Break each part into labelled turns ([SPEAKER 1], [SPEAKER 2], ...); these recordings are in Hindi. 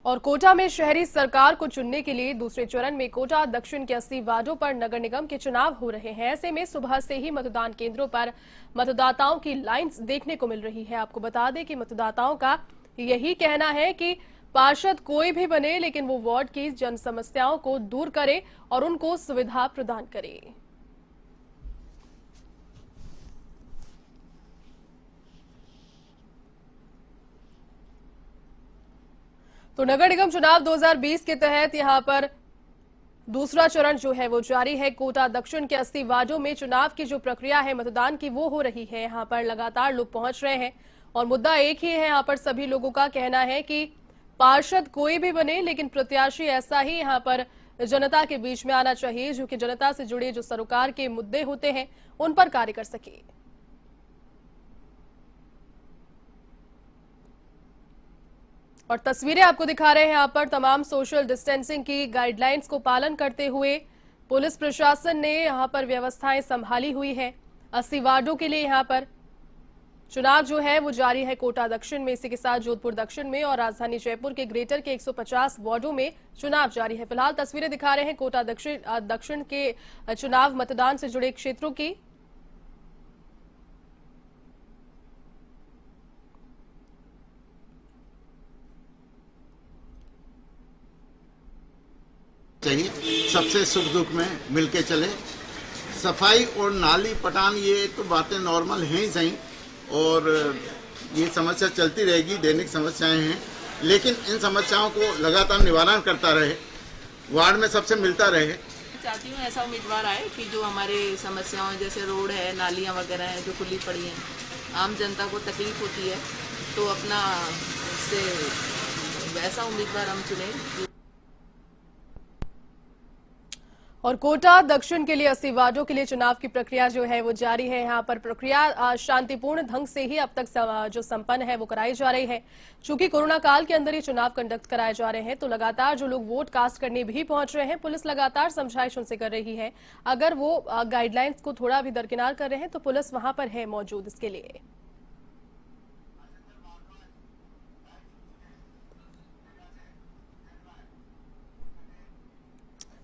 [SPEAKER 1] और कोटा में शहरी सरकार को चुनने के लिए दूसरे चरण में कोटा दक्षिण के 80 वार्डों पर नगर निगम के चुनाव हो रहे हैं। ऐसे में सुबह से ही मतदान केंद्रों पर मतदाताओं की लाइंस देखने को मिल रही है। आपको बता दें कि मतदाताओं का यही कहना है कि पार्षद कोई भी बने, लेकिन वो वार्ड की जन समस्याओं को दूर करे और उनको सुविधा प्रदान करे। तो नगर निगम चुनाव 2020 के तहत यहां पर दूसरा चरण जो है वो जारी है। कोटा दक्षिण के 80 वार्डों में चुनाव की जो प्रक्रिया है मतदान की वो हो रही है। यहां पर लगातार लोग पहुंच रहे हैं और मुद्दा एक ही है। यहां पर सभी लोगों का कहना है कि पार्षद कोई भी बने, लेकिन प्रत्याशी ऐसा ही यहां पर जनता के बीच में आना चाहिए जो कि जनता से जुड़े जो सरोकार के मुद्दे होते हैं उन पर कार्य कर सके। और तस्वीरें आपको दिखा रहे हैं यहाँ पर तमाम सोशल डिस्टेंसिंग की गाइडलाइंस को पालन करते हुए पुलिस प्रशासन ने यहाँ पर व्यवस्थाएं संभाली हुई है। 80 वार्डों के लिए यहाँ पर चुनाव जो है वो जारी है कोटा दक्षिण में। इसी के साथ जोधपुर दक्षिण में और राजधानी जयपुर के ग्रेटर के 150 वार्डों में चुनाव जारी है। फिलहाल तस्वीरें दिखा रहे हैं कोटा दक्षिण के चुनाव मतदान से जुड़े क्षेत्रों की।
[SPEAKER 2] चाहिए सबसे सुख दुख में मिलके चले। सफाई और नाली पटान ये तो बातें नॉर्मल हैं ही सही, और ये समस्या चलती रहेगी, दैनिक समस्याएं हैं, लेकिन इन समस्याओं को लगातार निवारण करता रहे, वार्ड में सबसे मिलता रहे।
[SPEAKER 3] चाहती हूँ ऐसा उम्मीदवार आए कि जो हमारे समस्याओं जैसे रोड है, नालियाँ वगैरह हैं जो खुली पड़ी हैं, आम जनता को तकलीफ होती है, तो अपना से वैसा उम्मीदवार हम चुने।
[SPEAKER 1] और कोटा दक्षिण के लिए 80 वार्डों के लिए चुनाव की प्रक्रिया जो है वो जारी है। यहाँ पर प्रक्रिया शांतिपूर्ण ढंग से ही अब तक जो संपन्न है वो कराई जा रही है। चूंकि कोरोना काल के अंदर ही चुनाव कंडक्ट कराए जा रहे हैं, तो लगातार जो लोग वोट कास्ट करने भी पहुंच रहे हैं, पुलिस लगातार समझाइश उनसे कर रही है। अगर वो गाइडलाइंस को थोड़ा भी दरकिनार कर रहे हैं तो पुलिस वहां पर है मौजूद इसके लिए।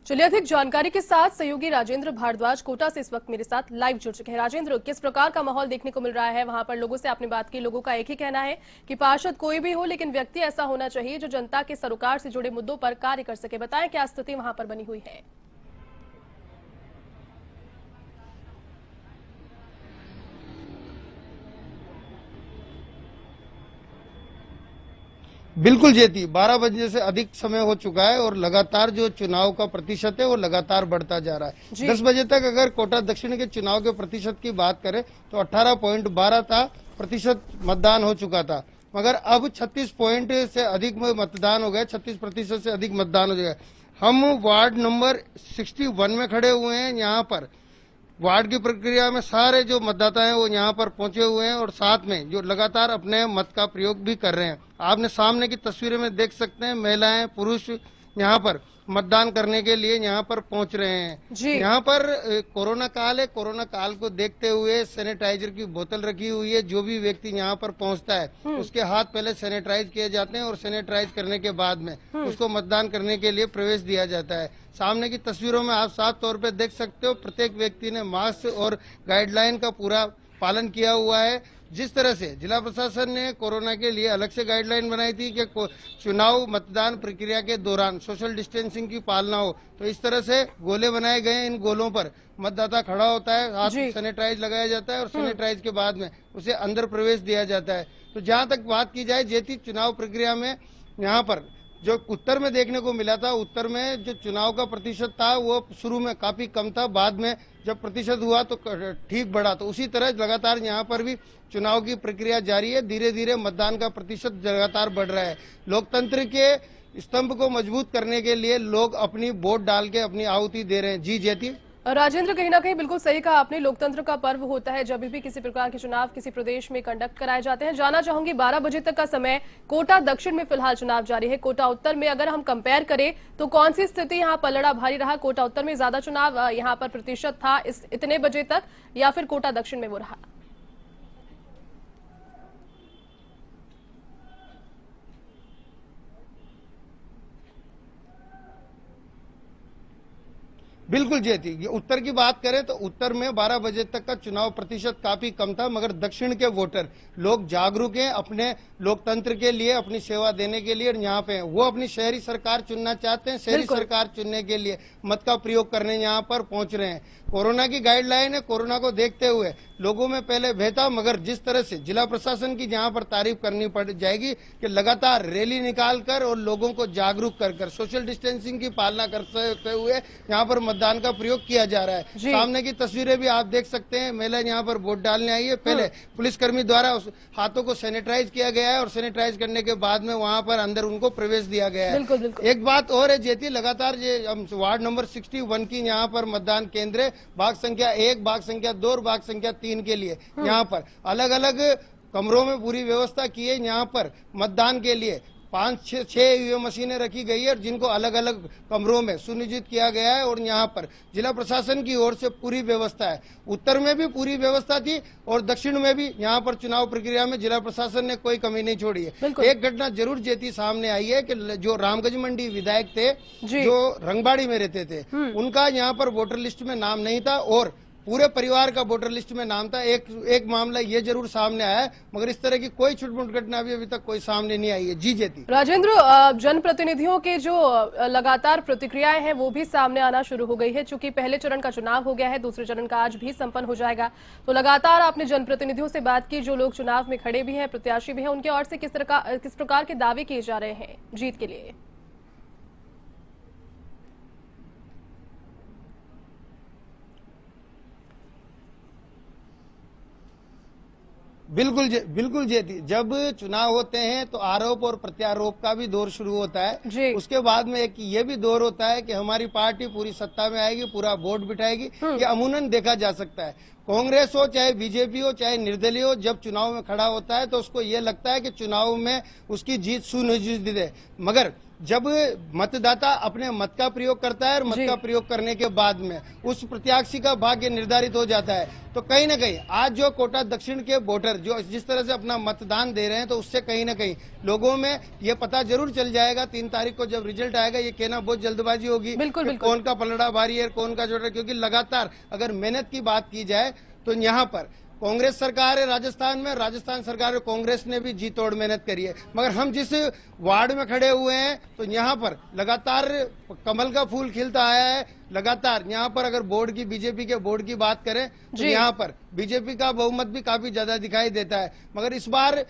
[SPEAKER 1] चलिए अधिक जानकारी के साथ सहयोगी राजेंद्र भारद्वाज कोटा से इस वक्त मेरे साथ लाइव जुड़ चुके हैं। राजेंद्र, किस प्रकार का माहौल देखने को मिल रहा है वहां पर? लोगों से आपने बात की, लोगों का एक ही कहना है कि पार्षद कोई भी हो, लेकिन व्यक्ति ऐसा होना चाहिए जो जनता के सरोकार से जुड़े मुद्दों पर कार्य कर सके। बताएं क्या स्थिति वहां पर बनी हुई है?
[SPEAKER 4] बिल्कुल जेती 12 बजे से अधिक समय हो चुका है और लगातार जो चुनाव का प्रतिशत है वो लगातार बढ़ता जा रहा है। 10 बजे तक अगर कोटा दक्षिण के चुनाव के प्रतिशत की बात करें तो 18.12 प्रतिशत मतदान हो चुका था, मगर अब 36 पॉइंट से अधिक मतदान हो गया, 36% से अधिक मतदान हो गया। हम वार्ड नंबर 61 में खड़े हुए हैं। यहाँ पर वार्ड की प्रक्रिया में सारे जो मतदाता हैं वो यहाँ पर पहुंचे हुए हैं और साथ में जो लगातार अपने मत का प्रयोग भी कर रहे हैं। आपने सामने की तस्वीरें में देख सकते हैं, महिलाएं पुरुष यहाँ पर मतदान करने के लिए यहाँ पर पहुंच रहे हैं। यहाँ पर कोरोना काल है, कोरोना काल को देखते हुए सैनिटाइजर की बोतल रखी हुई है। जो भी व्यक्ति यहाँ पर पहुंचता है उसके हाथ पहले सैनिटाइज किए जाते हैं और सैनिटाइज करने के बाद में उसको मतदान करने के लिए प्रवेश दिया जाता है। सामने की तस्वीरों में आप साफ तौर पे देख सकते हो, प्रत्येक व्यक्ति ने मास्क और गाइडलाइन का पूरा पालन किया हुआ है। जिस तरह से जिला प्रशासन ने कोरोना के लिए अलग से गाइडलाइन बनाई थी कि चुनाव मतदान प्रक्रिया के दौरान सोशल डिस्टेंसिंग की पालना हो, तो इस तरह से गोले बनाए गए। इन गोलों पर मतदाता खड़ा होता है, हाथ सैनिटाइज लगाया जाता है और सैनिटाइज के बाद में उसे अंदर प्रवेश दिया जाता है। तो जहां तक बात की जाए जेती चुनाव प्रक्रिया में, यहाँ पर जो उत्तर में देखने को मिला था, उत्तर में जो चुनाव का प्रतिशत था वो शुरू में काफी कम था, बाद में जब प्रतिशत हुआ तो ठीक बढ़ा। तो उसी तरह लगातार यहाँ पर भी चुनाव की प्रक्रिया जारी है। धीरे धीरे मतदान का प्रतिशत लगातार बढ़ रहा है। लोकतंत्र के स्तंभ को मजबूत करने के लिए लोग अपनी वोट डाल के अपनी आहुति दे रहे हैं। जी जयती।
[SPEAKER 1] राजेंद्र, कहीं ना कहीं बिल्कुल सही कहा आपने। लोकतंत्र का पर्व होता है जब भी किसी प्रकार के चुनाव किसी प्रदेश में कंडक्ट कराए जाते हैं। जानना चाहूंगी 12 बजे तक का समय कोटा दक्षिण में फिलहाल चुनाव जारी है। कोटा उत्तर में अगर हम कंपेयर करें तो कौन सी स्थिति यहाँ पलड़ा भारी रहा? कोटा उत्तर में ज्यादा चुनाव यहाँ पर प्रतिशत था इतने बजे तक, या फिर कोटा दक्षिण में वो रहा?
[SPEAKER 4] बिल्कुल जेती, ये उत्तर की बात करें तो उत्तर में 12 बजे तक का चुनाव प्रतिशत काफी कम था, मगर दक्षिण के वोटर लोग जागरूक हैं, अपने लोकतंत्र के लिए, अपनी सेवा देने के लिए यहाँ पे हैं। वो अपनी शहरी सरकार चुनना चाहते हैं, शहरी सरकार चुनने के लिए मत का प्रयोग करने यहाँ पर पहुंच रहे हैं। कोरोना की गाइडलाइन है, कोरोना को देखते हुए लोगों में पहले भय था, मगर जिस तरह से जिला प्रशासन की यहाँ पर तारीफ करनी पड़ जाएगी कि लगातार रैली निकालकर और लोगों को जागरूक कर सोशल डिस्टेंसिंग की पालना करते हुए यहाँ पर मतदान का प्रयोग किया जा रहा है। सामने की तस्वीरें भी आप देख सकते हैं, महिला यहाँ पर वोट डालने आई है। पहले पुलिसकर्मी द्वारा उस हाथों को सैनिटाइज किया गया है और सैनिटाइज करने के बाद में वहाँ पर अंदर उनको प्रवेश दिया गया है।
[SPEAKER 1] बिल्कुल, बिल्कुल।
[SPEAKER 4] एक बात और है जेती, लगातार ये वार्ड नंबर 61 की यहाँ पर मतदान केंद्र है, भाग संख्या 1, भाग संख्या 2 और भाग संख्या 3 के लिए यहाँ पर अलग अलग कमरों में पूरी व्यवस्था की है। यहाँ पर मतदान के लिए 5-6 ईवीएम मशीनें रखी गई है, जिनको अलग अलग कमरों में सुनिश्चित किया गया है और यहाँ पर जिला प्रशासन की ओर से पूरी व्यवस्था है। उत्तर में भी पूरी व्यवस्था थी और दक्षिण में भी यहाँ पर चुनाव प्रक्रिया में जिला प्रशासन ने कोई कमी नहीं छोड़ी है। एक घटना जरूर जेती सामने आई है कि जो रामगंज मंडी विधायक थे, जो रंगबाड़ी में रहते थे, उनका यहाँ पर वोटर लिस्ट में नाम नहीं था और पूरे परिवार का वोटर लिस्ट में नाम था। एक मामला ये जरूर सामने आया है, मगर इस तरह की कोई छुटपुट घटना अभी तक कोई सामने नहीं आई है। जी जेती।
[SPEAKER 1] राजेंद्र, जनप्रतिनिधियों के जो लगातार प्रतिक्रियाएं हैं वो भी सामने आना शुरू हो गई है। चूंकि पहले चरण का चुनाव हो गया है, दूसरे चरण का आज भी संपन्न हो जाएगा, तो लगातार आपने जनप्रतिनिधियों से बात की, जो लोग चुनाव में खड़े भी हैं, प्रत्याशी भी हैं, उनके ओर से किस प्रकार के दावे किए जा रहे हैं जीत के लिए?
[SPEAKER 4] बिल्कुल जेती, जब चुनाव होते हैं तो आरोप और प्रत्यारोप का भी दौर शुरू होता है। उसके बाद में एक ये भी दौर होता है कि हमारी पार्टी पूरी सत्ता में आएगी, पूरा बोर्ड बिठाएगी। ये अमूमन देखा जा सकता है, कांग्रेस हो चाहे बीजेपी हो चाहे निर्दलीय हो, जब चुनाव में खड़ा होता है तो उसको ये लगता है कि चुनाव में उसकी जीत सुनिश्चित है। मगर जब मतदाता अपने मत का प्रयोग करता है और मत का प्रयोग करने के बाद में उस प्रत्याशी का भाग्य निर्धारित हो जाता है, तो कहीं ना कहीं आज जो कोटा दक्षिण के वोटर जो जिस तरह से अपना मतदान दे रहे हैं, तो उससे कहीं ना कहीं लोगों में ये पता जरूर चल जाएगा 3 तारीख को जब रिजल्ट आएगा। ये कहना बहुत जल्दबाजी होगी कि कौन का पलड़ा भारी है, कौन का छोटा, क्योंकि लगातार अगर मेहनत की बात की जाए तो यहाँ पर कांग्रेस सरकार है राजस्थान में, राजस्थान सरकार में कांग्रेस ने भी जी तोड़ मेहनत करी है। मगर हम जिस वार्ड में खड़े हुए हैं तो यहाँ पर लगातार कमल का फूल खिलता आया है। लगातार यहाँ पर अगर बोर्ड की, बीजेपी के बोर्ड की बात करें तो यहाँ पर बीजेपी का बहुमत भी काफी ज्यादा दिखाई देता है। मगर इस बार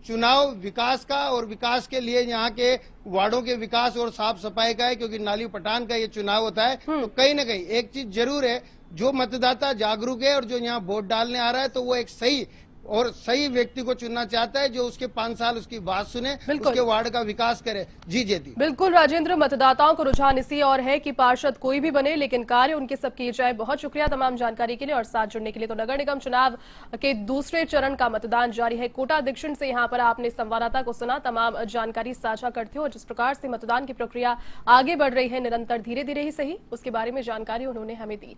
[SPEAKER 4] चुनाव विकास का और विकास के लिए यहाँ के वार्डों के विकास और साफ सफाई का है, क्योंकि नाली पटान का ये चुनाव होता है। तो कहीं ना कहीं एक चीज जरूर है, जो मतदाता जागरूक है और जो यहाँ वोट डालने आ रहा है, तो वो एक सही व्यक्ति को चुनना चाहता है, जो उसके 5 साल उसकी बात सुने, उसके वार्ड का विकास करे। जी जेती।
[SPEAKER 1] बिल्कुल राजेंद्र, मतदाताओं को रुझान इसी और है कि पार्षद कोई भी बने लेकिन कार्य उनके सब किए जाए। बहुत शुक्रिया तमाम जानकारी के लिए और साथ जुड़ने के लिए। तो नगर निगम चुनाव के दूसरे चरण का मतदान जारी है। कोटा दक्षिण से यहाँ पर आपने संवाददाता को सुना, तमाम जानकारी साझा करते हो और जिस प्रकार से मतदान की प्रक्रिया आगे बढ़ रही है निरंतर, धीरे धीरे ही सही, उसके बारे में जानकारी उन्होंने हमें दी।